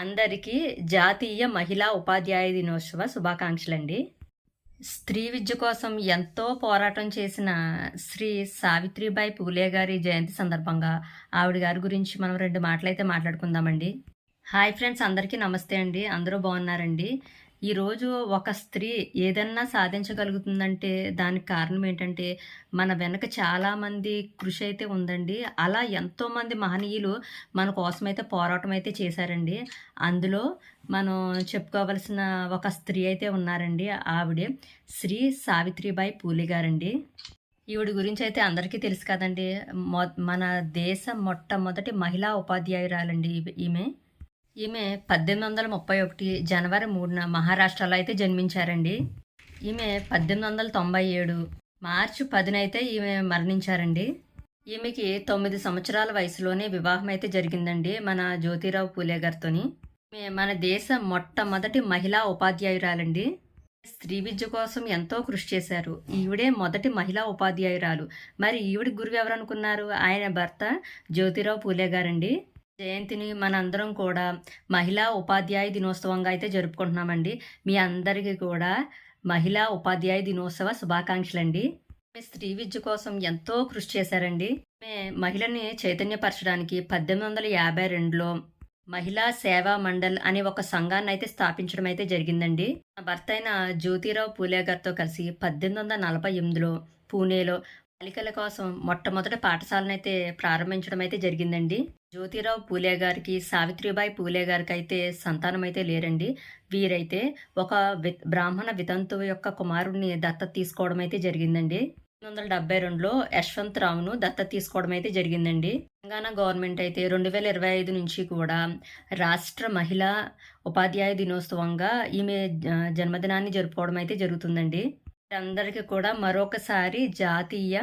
అందరికీ జాతీయ మహిళా ఉపాధ్యాయ దినోత్సవ శుభాకాంక్షలండి. స్త్రీ విద్య కోసం ఎంతో పోరాటం చేసిన శ్రీ సావిత్రిబాయి పూలే గారి జయంతి సందర్భంగా ఆవిడ గారి గురించి మనం 2 మాటలైతే మాట్లాడుకుందామండి. హాయ్ ఫ్రెండ్స్, అందరికీ నమస్తే అండి. అందరూ బాగున్నారండి? ఈరోజు ఒక స్త్రీ ఏదన్నా సాధించగలుగుతుందంటే దానికి కారణం ఏంటంటే మన వెనక చాలామంది కృషి అయితే ఉందండి. అలా ఎంతోమంది మహనీయులు మన కోసమైతే పోరాటం అయితే చేశారండి. అందులో మనం చెప్పుకోవలసిన ఒక స్త్రీ అయితే ఉన్నారండి. ఆవిడే శ్రీ సావిత్రిబాయి పూలే గారండి. ఈవిడ గురించి అయితే అందరికీ తెలుసు కదండి. మన దేశ మొట్టమొదటి మహిళా ఉపాధ్యాయురాలండి ఈమె. ఈమె 1831 జనవరి 3న మహారాష్ట్రలో అయితే జన్మించారండి. ఈమె 1897 మార్చి 10న అయితే ఈమె మరణించారండి. ఈమెకి 9 సంవత్సరాల వయసులోనే వివాహం అయితే జరిగిందండి మన జ్యోతిరావు పూలే గారితోని. ఈమె మన దేశ మొట్టమొదటి మహిళా ఉపాధ్యాయురాలండి. స్త్రీ విద్య కోసం ఎంతో కృషి చేశారు. ఈవిడే మొదటి మహిళా ఉపాధ్యాయురాలు. మరి ఈవిడ గురువు ఎవరు అనుకున్నారు? ఆయన భర్త జ్యోతిరావు పూలే గారండి. జయంతిని మనందరం కూడా మహిళా ఉపాధ్యాయ దినోత్సవంగా అయితే జరుపుకుంటున్నామండి. మీ అందరికీ కూడా మహిళా ఉపాధ్యాయ దినోత్సవ శుభాకాంక్షలండి. స్త్రీ విద్య కోసం ఎంతో కృషి చేశారండి. మహిళని చైతన్యపరచడానికి 1852లో మహిళా సేవా మండల్ అనే ఒక సంఘాన్ని అయితే స్థాపించడం అయితే జరిగిందండి. భర్త అయిన జ్యోతిరావు పూలే గారితో కలిసి 1848లో పూణేలో బాలికల కోసం మొట్టమొదటి పాఠశాలను అయితే ప్రారంభించడం అయితే జరిగిందండి. జ్యోతిరావు పూలే గారికి, సావిత్రిబాయి పూలే గారికి అయితే సంతానం అయితే లేరండి. వీరైతే ఒక బ్రాహ్మణ వితంతువు యొక్క కుమారుడిని దత్తత తీసుకోవడం అయితే జరిగిందండి. 1972లో యశ్వంతరావును దత్తత తీసుకోవడం అయితే జరిగిందండి. తెలంగాణ గవర్నమెంట్ అయితే 2025 నుంచి కూడా రాష్ట్ర మహిళా ఉపాధ్యాయ దినోత్సవంగా ఈమె జన్మదినాన్ని జరుపుకోవడం అయితే జరుగుతుందండి. అందరికీ కూడా మరొకసారి జాతీయ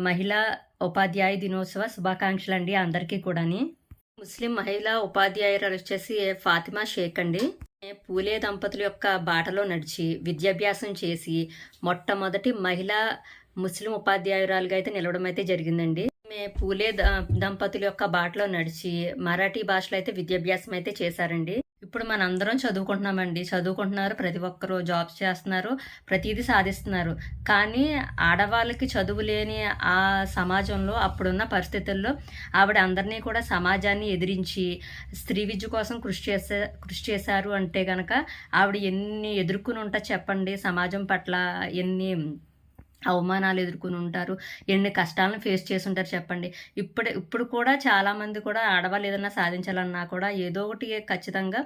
మహిళా ఉపాధ్యాయ దినోత్సవ శుభాకాంక్షలు అండి అందరికీ కూడాని. ముస్లిం మహిళా ఉపాధ్యాయురాలు వచ్చేసి ఫాతిమా షేక్ అండి. పూలే దంపతుల యొక్క బాటలో నడిచి విద్యాభ్యాసం చేసి మొట్టమొదటి మహిళా ముస్లిం ఉపాధ్యాయురాలుగా అయితే నిలవడం అయితే జరిగిందండి. పూలే దంపతుల యొక్క బాటలో నడిచి మరాఠీ భాషలో అయితే విద్యాభ్యాసం అయితే చేశారండి. ఇప్పుడు మనందరం చదువుకుంటున్నారు, ప్రతి ఒక్కరూ జాబ్స్ చేస్తున్నారు, ప్రతిదీ సాధిస్తున్నారు. కానీ ఆడవాళ్ళకి చదువు లేని ఆ సమాజంలో అప్పుడున్న పరిస్థితుల్లో ఆవిడ అందరినీ కూడా సమాజాన్ని ఎదిరించి స్త్రీ విద్య కోసం కృషి చేశారు అంటే కనుక ఆవిడ ఎన్ని ఎదుర్కొని ఉంటా చెప్పండి. సమాజం పట్ల ఎన్ని అవమానాలు ఎదుర్కొని ఉంటారు, ఎన్ని కష్టాలను ఫేస్ చేసి ఉంటారు చెప్పండి. ఇప్పుడు కూడా చాలామంది కూడా ఆడవాళ్ళు ఏదన్నా సాధించాలన్నా కూడా ఏదో ఒకటి ఖచ్చితంగా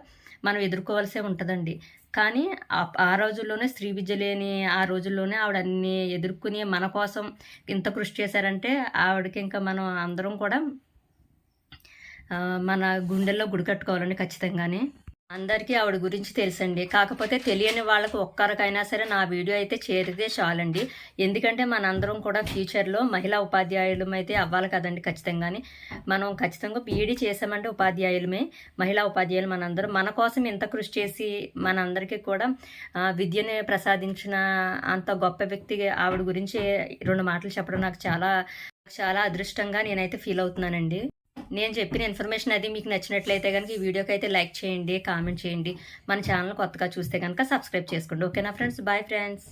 మనం ఎదుర్కోవాల్సే ఉంటుందండి. కానీ ఆ రోజుల్లోనే స్త్రీ విద్య లేని ఆ రోజుల్లోనే ఆవిడ అన్ని ఎదుర్కొని మన కోసం ఇంత కృషి చేశారంటే ఆవిడకి ఇంకా మనం అందరం కూడా మన గుండెల్లో గుడి కట్టుకోవాలండి ఖచ్చితంగానే. అందరికీ ఆవిడ గురించి తెలుసండి. కాకపోతే తెలియని వాళ్ళకు ఒక్కరికైనా సరే నా వీడియో అయితే చేరితే చాలండి. ఎందుకంటే మనందరం కూడా ఫ్యూచర్లో మహిళా ఉపాధ్యాయులం అయితే అవ్వాలి కదండి ఖచ్చితంగానే. మనం ఖచ్చితంగా బీఈడీ చేసామంటే ఉపాధ్యాయులమే, మహిళా ఉపాధ్యాయులు మనందరం. మన కోసం ఇంత కృషి చేసి మనందరికీ కూడా విద్యని ప్రసాదించిన అంత గొప్ప వ్యక్తి ఆవిడ గురించి 2 మాటలు చెప్పడం నాకు చాలా చాలా అదృష్టంగా నేనైతే ఫీల్ అవుతున్నానండి. నేను చెప్పిన ఇన్ఫర్మేషన్ అది మీకు నచ్చినట్లయితే కనుక ఈ వీడియోకి అయితే లైక్ చేయండి, కామెంట్ చేయండి. మన ఛానల్ కొత్తగా చూస్తే కనుక సబ్స్క్రైబ్ చేసుకోండి. ఓకేనా ఫ్రెండ్స్? Bye friends.